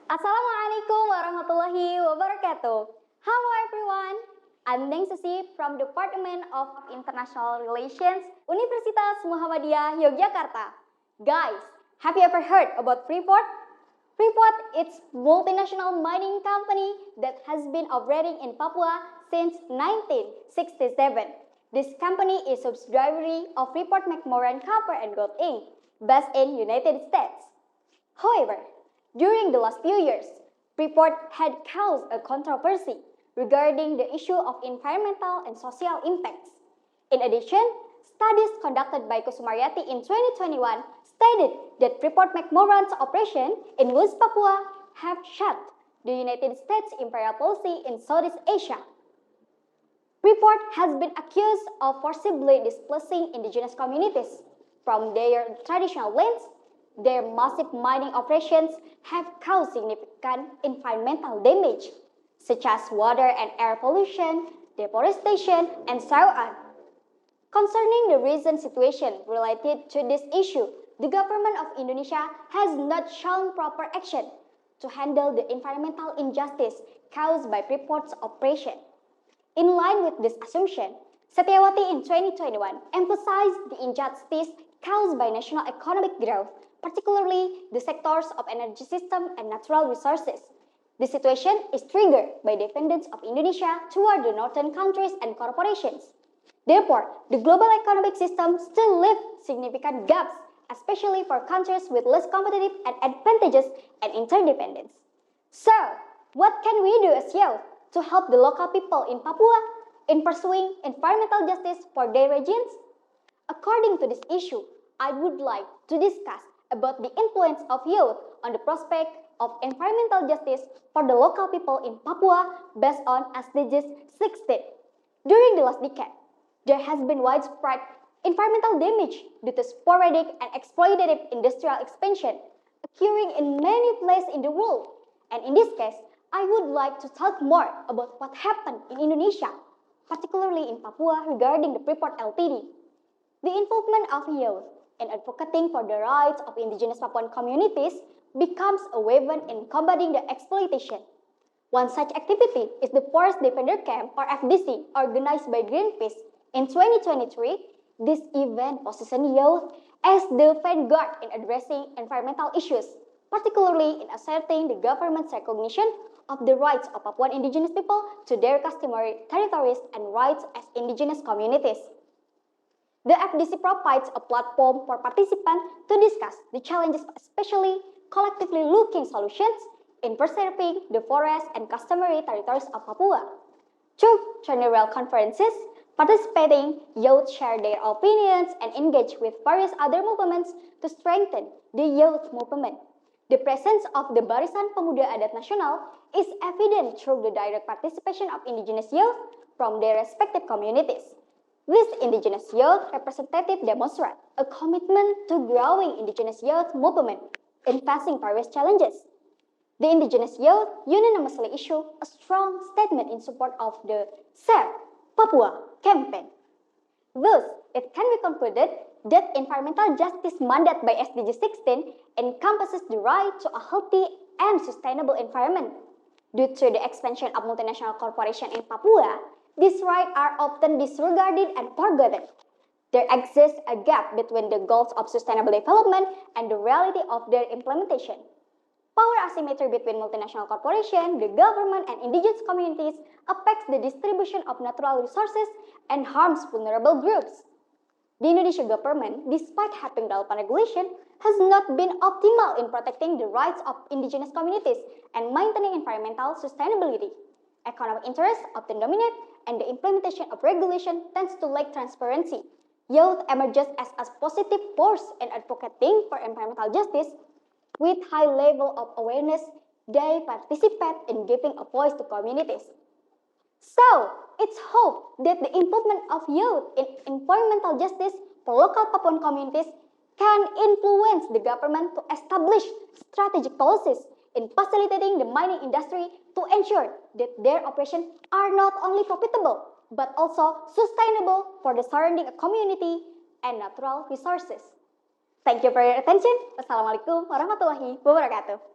Assalamualaikum warahmatullahi wabarakatuh. Hello everyone. I'm Neng Susi from Department of International Relations, Universitas Muhammadiyah Yogyakarta. Guys, have you ever heard about Freeport? Freeport is multinational mining company that has been operating in Papua since 1967. This company is subsidiary of Freeport-McMoRan Copper and Gold Inc., based in United States. However, during the last few years, Freeport had caused a controversy regarding the issue of environmental and social impacts. In addition, studies conducted by Kusumaryati in 2021 stated that Freeport-McMoRan's operation in West Papua have shut the United States imperial policy in Southeast Asia. Freeport has been accused of forcibly displacing indigenous communities from their traditional lands. Their massive mining operations have caused significant environmental damage, such as water and air pollution, deforestation, and so on. Concerning the recent situation related to this issue, the government of Indonesia has not shown proper action to handle the environmental injustice caused by Freeport's operation. In line with this assumption, Setiawati in 2021 emphasized the injustice caused by national economic growth, particularly the sectors of energy system and natural resources. The situation is triggered by dependence of Indonesia toward the northern countries and corporations. Therefore, the global economic system still leaves significant gaps, especially for countries with less competitive advantages and interdependence. So, what can we do as youth to help the local people in Papua in pursuing environmental justice for their regions? According to this issue, I would like to discuss about the influence of youth on the prospect of environmental justice for the local people in Papua based on SDGs 16. During the last decade, there has been widespread environmental damage due to sporadic and exploitative industrial expansion occurring in many places in the world. And in this case, I would like to talk more about what happened in Indonesia, particularly in Papua regarding the Freeport Ltd. The involvement of youth in advocating for the rights of indigenous Papuan communities becomes a weapon in combating the exploitation. One such activity is the Forest Defender Camp or FDC organized by Greenpeace. In 2023, this event positioned youth as the vanguard in addressing environmental issues, particularly in asserting the government's recognition of the rights of Papuan indigenous people to their customary territories and rights as indigenous communities. The FDC provides a platform for participants to discuss the challenges, especially collectively looking solutions in preserving the forests and customary territories of Papua. Through general conferences, participating youth share their opinions and engage with various other movements to strengthen the youth movement. The presence of the Barisan Pemuda Adat Nasional is evident through the direct participation of indigenous youth from their respective communities. These indigenous youth representatives demonstrate a commitment to growing indigenous youth movement in facing various challenges. The indigenous youth unanimously issue a strong statement in support of the Save Papua campaign. Thus, it can be concluded that environmental justice mandate by SDG 16 encompasses the right to a healthy and sustainable environment. Due to the expansion of multinational corporations in Papua, these rights are often disregarded and forgotten. There exists a gap between the goals of sustainable development and the reality of their implementation. Power asymmetry between multinational corporations, the government, and indigenous communities affects the distribution of natural resources and harms vulnerable groups. The Indonesian government, despite having relevant regulation, has not been optimal in protecting the rights of indigenous communities and maintaining environmental sustainability. Economic interests often dominate, and the implementation of regulation tends to lack transparency. Youth emerges as a positive force in advocating for environmental justice. With high level of awareness, they participate in giving a voice to communities. So, it's hoped that the involvement of youth in environmental justice for local Papuan communities can influence the government to establish strategic policies in facilitating the mining industry to ensure that their operations are not only profitable but also sustainable for the surrounding community and natural resources. Thank you for your attention. Wassalamualaikum warahmatullahi wabarakatuh.